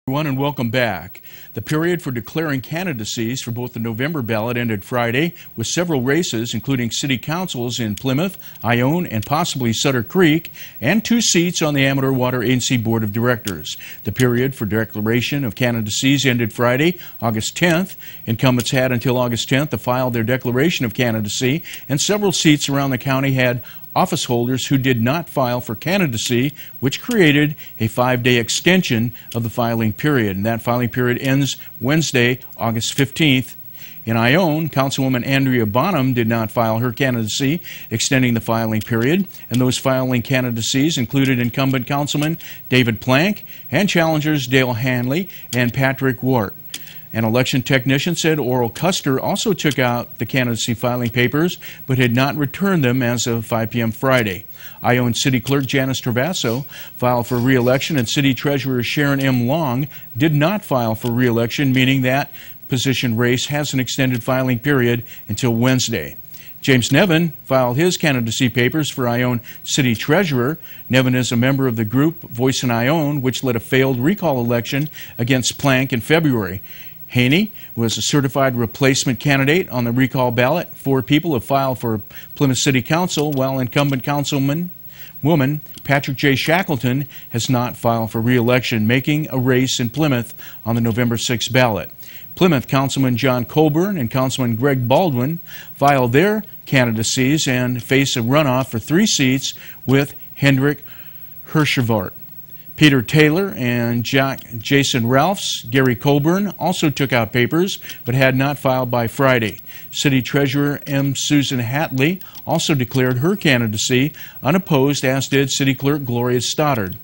Everyone, and welcome back. The period for declaring candidacies for both the November ballot ended Friday with several races, including city councils in Plymouth, Ione, and possibly Sutter Creek, and 2 seats on the Amador Water Agency Board of Directors. The period for declaration of candidacies ended Friday, August 10th. Incumbents had until August 10th to file their declaration of candidacy, and several seats around the county had office holders who did not file for candidacy, which created a 5-day extension of the filing period. And that filing period ends Wednesday, August 15th. In Ione, Councilwoman Andrea Bonham did not file her candidacy, extending the filing period. And those filing candidacies included incumbent Councilman David Plank and challengers Dale Hanley and Patrick Wart. An election technician said Oral Custer also took out the candidacy filing papers but had not returned them as of 5 p.m. Friday. Ione City Clerk Janice Travasso filed for re-election, and City Treasurer Sharon M. Long did not file for re-election, meaning that position race has an extended filing period until Wednesday. James Nevin filed his candidacy papers for Ione City Treasurer. Nevin is a member of the group Voice in Ione, which led a failed recall election against Plank in February. Haney was a certified replacement candidate on the recall ballot. 4 people have filed for Plymouth City Council, while incumbent councilwoman Patrick J. Shackleton has not filed for re-election, making a race in Plymouth on the November 6th ballot. Plymouth Councilman John Colburn and Councilman Greg Baldwin filed their candidacies and face a runoff for 3 seats with Hendrick Hirschevart. Peter Taylor and Jason Ralphs. Gary Colburn also took out papers but had not filed by Friday. City Treasurer M. Susan Hatley also declared her candidacy unopposed, as did City Clerk Gloria Stoddard.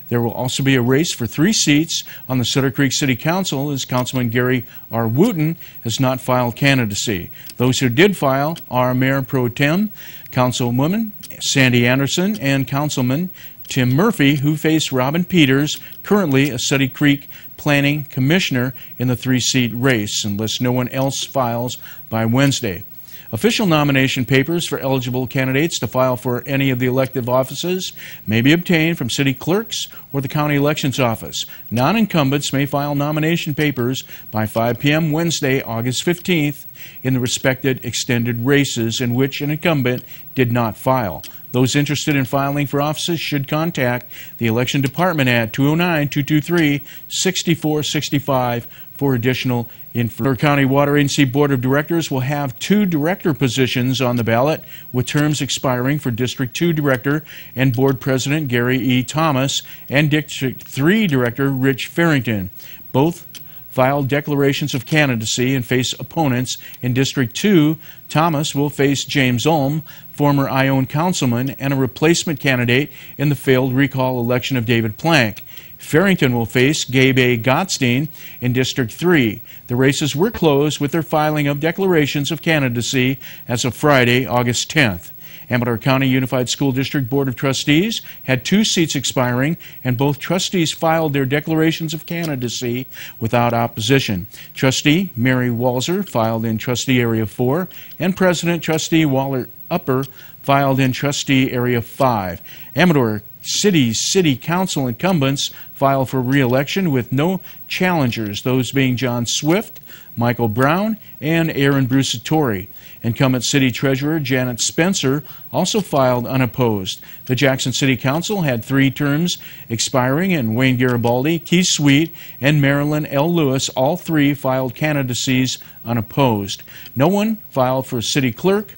There will also be a race for 3 seats on the Sutter Creek City Council, as Councilman Gary R. Wooten has not filed candidacy. Those who did file are Mayor Pro Tem, Councilwoman Sandy Anderson, and Councilman Tim Murphy, who faced Robin Peters, currently a Sutter Creek Planning Commissioner, in the 3-seat race, unless no one else files by Wednesday. Official nomination papers for eligible candidates to file for any of the elective offices may be obtained from city clerks or the county elections office. Non-incumbents may file nomination papers by 5 p.m. Wednesday, August 15th, in the respected extended races in which an incumbent did not file. Those interested in filing for offices should contact the election department at 209-223-6465 for additional information. Our County Water Agency Board of Directors will have 2 director positions on the ballot, with terms expiring for District 2 Director and Board President Gary E. Thomas and District 3 Director Rich Farrington. Both filed declarations of candidacy and face opponents. In District 2, Thomas will face James Ulm, former Ione councilman and a replacement candidate in the failed recall election of David Plank. Farrington will face Gabe A. Gottstein in District 3. The races were closed with their filing of declarations of candidacy as of Friday, August 10th. Amador County Unified School District Board of Trustees had 2 seats expiring, and both trustees filed their declarations of candidacy without opposition. Trustee Mary Walzer filed in Trustee Area 4, and President Trustee Waller Upper filed in Trustee Area 5. Amador City Council incumbents filed for re-election with no challengers, those being John Swift, Michael Brown, and Aaron Brusatori. Incumbent City Treasurer Janet Spencer also filed unopposed. The Jackson City Council had 3 terms expiring, and Wayne Garibaldi, Keith Sweet, and Marilyn L. Lewis, all 3 filed candidacies unopposed. No one filed for City Clerk.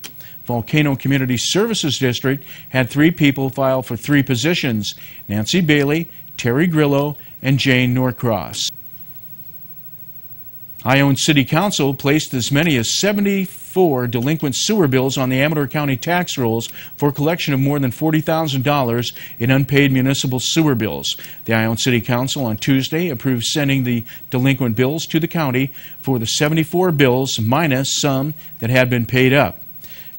Volcano Community Services District had 3 people file for 3 positions: Nancy Bailey, Terry Grillo, and Jane Norcross. Ione City Council placed as many as 74 delinquent sewer bills on the Amador County tax rolls for collection of more than $40,000 in unpaid municipal sewer bills. The Ione City Council on Tuesday approved sending the delinquent bills to the county for the 74 bills minus some that had been paid up.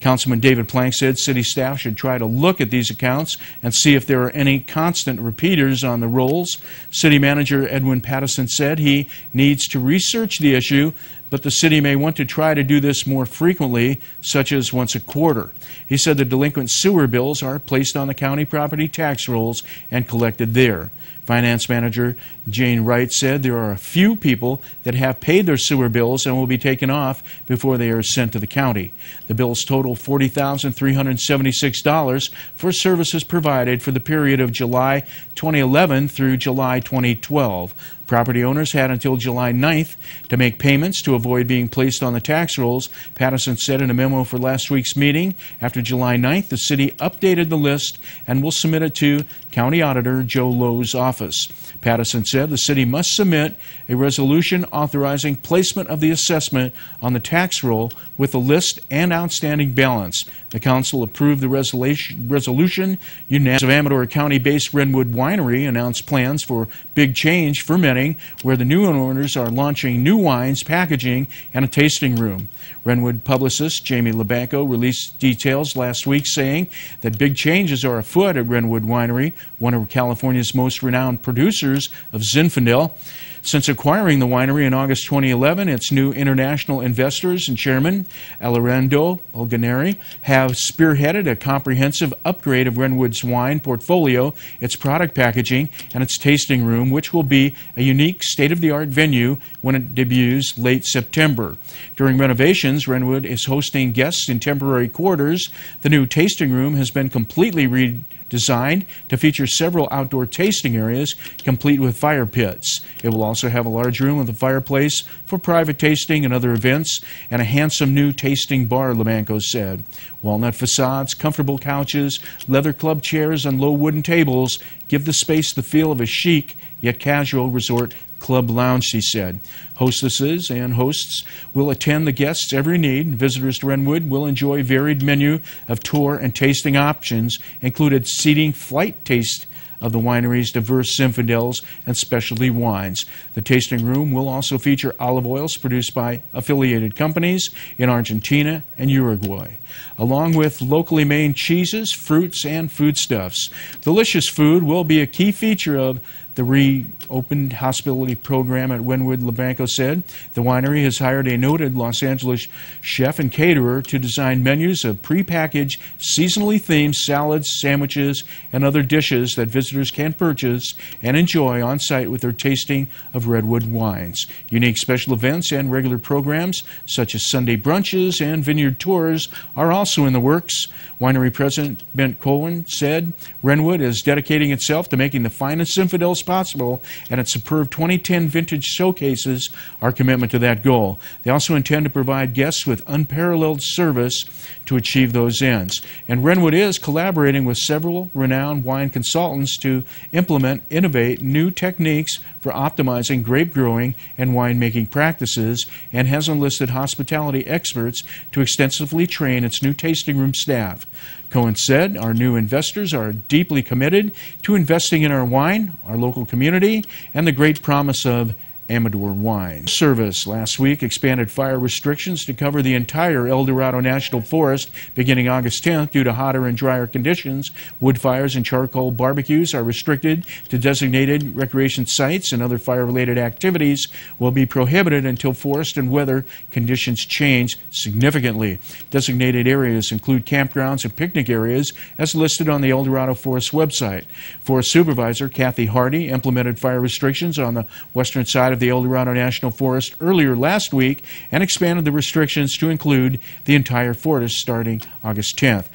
Councilman David Plank said city staff should try to look at these accounts and see if there are any constant repeaters on the rolls. City Manager Edwin Pattison said he needs to research the issue, but the city may want to try to do this more frequently, such as once a quarter. He said the delinquent sewer bills are placed on the county property tax rolls and collected there. Finance Manager Jane Wright said there are a few people that have paid their sewer bills and will be taken off before they are sent to the county. The bills total $40,376 for services provided for the period of July 2011 through July 2012. Property owners had until July 9th to make payments to avoid being placed on the tax rolls. Patterson said in a memo for last week's meeting, after July 9th, the city updated the list and will submit it to County Auditor Joe Lowe's office. Patterson said the city must submit a resolution authorizing placement of the assessment on the tax roll with the list and outstanding balance. The council approved the resolution unanimously. Amador County-based Renwood Winery announced plans for big change fermenting, where the new owners are launching new wines, packaging, and a tasting room. Renwood publicist Jamie Labanco released details last week saying that big changes are afoot at Renwood Winery, one of California's most renowned producers of Zinfandel. Since acquiring the winery in August 2011, its new international investors and chairman, Alejandro Olganeri, have spearheaded a comprehensive upgrade of Renwood's wine portfolio, its product packaging, and its tasting room, which will be a unique state-of-the-art venue when it debuts late September. During renovations, Renwood is hosting guests in temporary quarters. The new tasting room has been completely redesigned to feature several outdoor tasting areas, complete with fire pits. It will also have a large room with a fireplace for private tasting and other events, and a handsome new tasting bar, Labanco said. Walnut facades, comfortable couches, leather club chairs, and low wooden tables give the space the feel of a chic yet casual resort club lounge, she said. Hostesses and hosts will attend the guests' every need. Visitors to Renwood will enjoy a varied menu of tour and tasting options, included seating flight taste of the winery's diverse Zinfandels and specialty wines. The tasting room will also feature olive oils produced by affiliated companies in Argentina and Uruguay, along with locally made cheeses, fruits, and foodstuffs. Delicious food will be a key feature of the reopened hospitality program at Renwood, Labanco said. The winery has hired a noted Los Angeles chef and caterer to design menus of prepackaged, seasonally themed salads, sandwiches, and other dishes that visitors can purchase and enjoy on site with their tasting of Redwood wines. Unique special events and regular programs, such as Sunday brunches and vineyard tours, are also in the works. Winery President Ben Cohen said Renwood is dedicating itself to making the finest Zinfandels possible, and its superb 2010 vintage showcases our commitment to that goal. They also intend to provide guests with unparalleled service to achieve those ends. And Renwood is collaborating with several renowned wine consultants to innovate new techniques for optimizing grape growing and winemaking practices, and has enlisted hospitality experts to extensively train its new tasting room staff. Cohen said, our new investors are deeply committed to investing in our wine, our local community, and the great promise of Amador wine. Service last week expanded fire restrictions to cover the entire El Dorado National Forest beginning August 10th due to hotter and drier conditions. Wood fires and charcoal barbecues are restricted to designated recreation sites, and other fire-related activities will be prohibited until forest and weather conditions change significantly. Designated areas include campgrounds and picnic areas as listed on the El Dorado Forest website. Forest Supervisor Kathy Hardy implemented fire restrictions on the western side of the El Dorado National Forest earlier last week and expanded the restrictions to include the entire forest starting August 10th.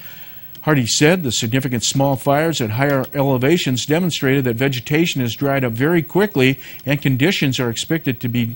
Hardy said the significant small fires at higher elevations demonstrated that vegetation has dried up very quickly and conditions are expected to be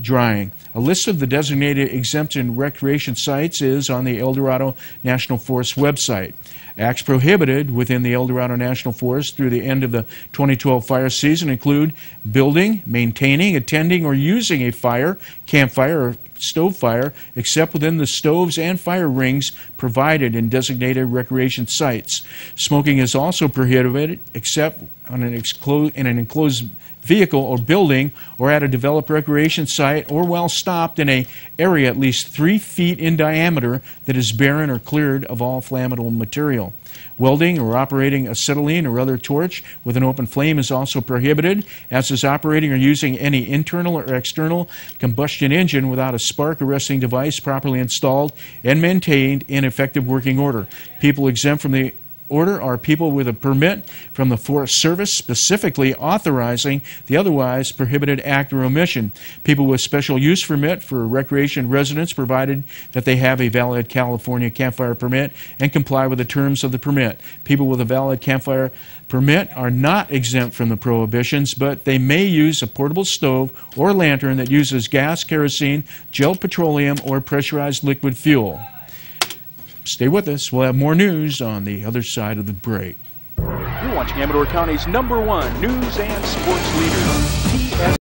drying. A list of the designated exemption recreation sites is on the El Dorado National Forest website. Acts prohibited within the El Dorado National Forest through the end of the 2012 fire season include building, maintaining, attending, or using a fire, campfire, or stove fire, except within the stoves and fire rings provided in designated recreation sites. Smoking is also prohibited except on in an enclosed vehicle or building or at a developed recreation site or while stopped in an area at least 3 feet in diameter that is barren or cleared of all flammable material. Welding or operating acetylene or other torch with an open flame is also prohibited, as is operating or using any internal or external combustion engine without a spark arresting device properly installed and maintained in effective working order. People exempt from the order are people with a permit from the Forest Service specifically authorizing the otherwise prohibited act or omission. People with special use permit for recreation residents, provided that they have a valid California campfire permit and comply with the terms of the permit. People with a valid campfire permit are not exempt from the prohibitions, but they may use a portable stove or lantern that uses gas, kerosene, gel petroleum, or pressurized liquid fuel. Stay with us. We'll have more news on the other side of the break. You're watching Amador County's #1 news and sports leader, TSPN.